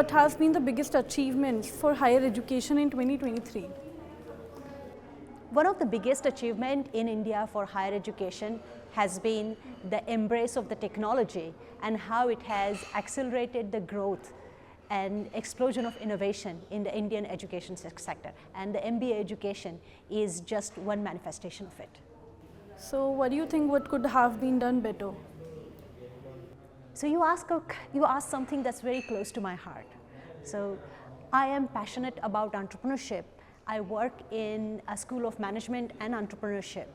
what has been the biggest achievements for higher education in 2023? One of the biggest achievements in India for higher education has been the embrace of the technology and how it has accelerated the growth and explosion of innovation in the Indian education sector. And the MBA education is just one manifestation of it. So what do you think what could have been done better? So you ask something that's very close to my heart. So I am passionate about entrepreneurship. I work in a school of management and entrepreneurship.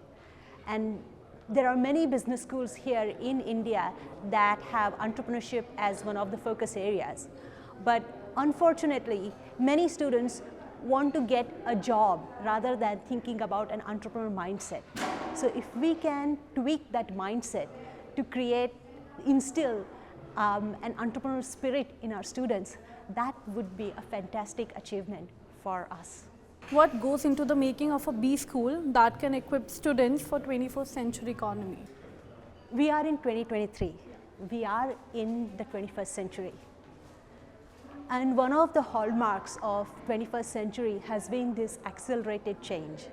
And there are many business schools here in India that have entrepreneurship as one of the focus areas. But unfortunately, many students want to get a job rather than thinking about an entrepreneur mindset. So if we can tweak that mindset to instill an entrepreneurial spirit in our students, that would be a fantastic achievement for us. What goes into the making of a B school that can equip students for 21st century economy? We are in 2023. We are in the 21st century. And one of the hallmarks of 21st century has been this accelerated change.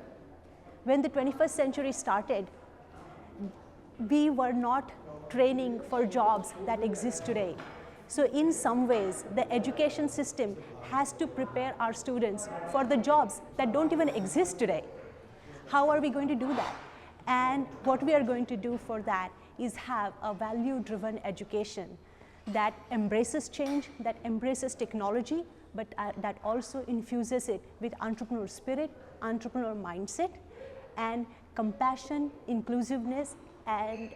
When the 21st century started, we were not training for jobs that exist today. So in some ways, the education system has to prepare our students for the jobs that don't even exist today. How are we going to do that? And what we are going to do for that is have a value-driven education that embraces change, that embraces technology, but that also infuses it with entrepreneurial spirit, entrepreneurial mindset, and compassion, inclusiveness, and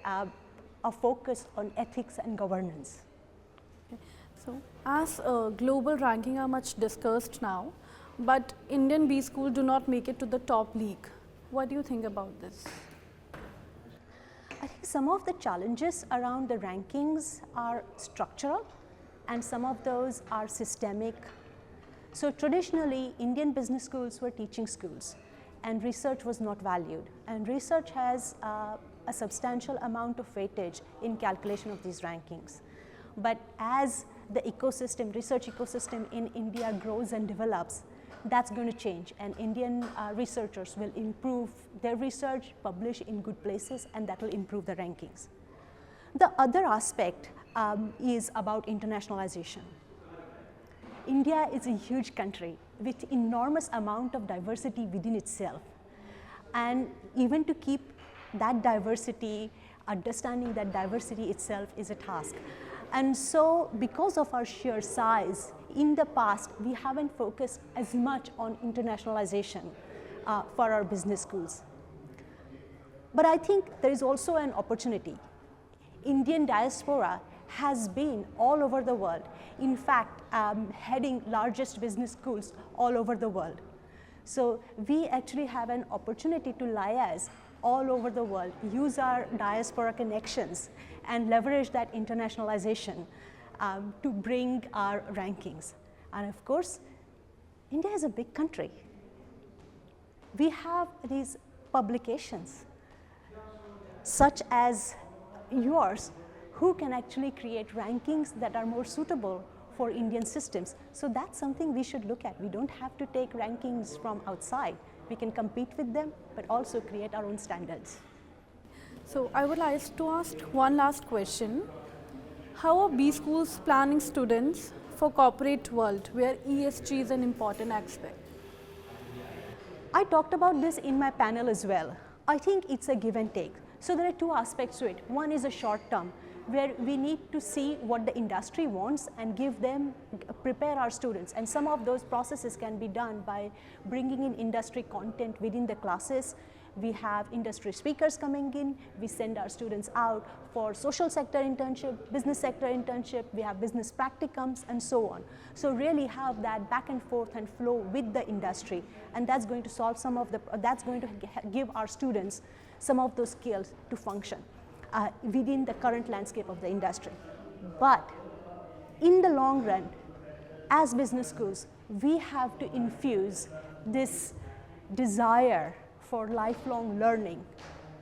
a focus on ethics and governance. So, as global ranking are much discussed now, but Indian B schools do not make it to the top league. What do you think about this? I think some of the challenges around the rankings are structural and some of those are systemic. So traditionally, Indian business schools were teaching schools and research was not valued. And research has a substantial amount of weightage in calculation of these rankings. But as the ecosystem, research ecosystem in India grows and develops, that's going to change, and Indian researchers will improve their research, publish in good places, and that will improve the rankings. The other aspect is about internationalization. India is a huge country with enormous amount of diversity within itself, and even to keep that diversity, understanding that diversity itself is a task. And so because of our sheer size, in the past, we haven't focused as much on internationalization for our business schools. But I think there is also an opportunity. Indian diaspora has been all over the world, in fact, heading largest business schools all over the world. So we actually have an opportunity to liaise all over the world, use our diaspora connections, and leverage that internationalization to bring our rankings. And of course, India is a big country. We have these publications, such as yours, who can actually create rankings that are more suitable for Indian systems. So that's something we should look at. We don't have to take rankings from outside. We can compete with them, but also create our own standards. So I would like to ask one last question. How are B schools planning students for corporate world where ESG is an important aspect? I talked about this in my panel as well. I think it's a give and take. So there are two aspects to it. One is a short term, where we need to see what the industry wants and prepare our students. And some of those processes can be done by bringing in industry content within the classes. We have industry speakers coming in, we send our students out for social sector internship, business sector internship, we have business practicums and so on. So really have that back and forth and flow with the industry, and that's going to solve that's going to give our students some of those skills to function within the current landscape of the industry. But in the long run, as business schools, we have to infuse this desire for lifelong learning,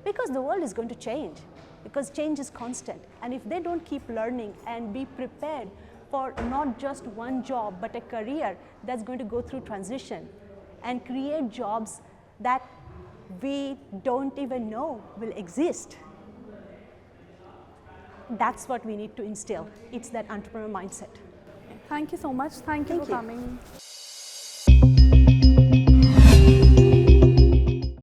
because the world is going to change, because change is constant. And if they don't keep learning and be prepared for not just one job but a career that's going to go through transition and create jobs that we don't even know will exist. That's what we need to instill. It's that entrepreneur mindset. Thank you so much. Thank you for Thank you. coming.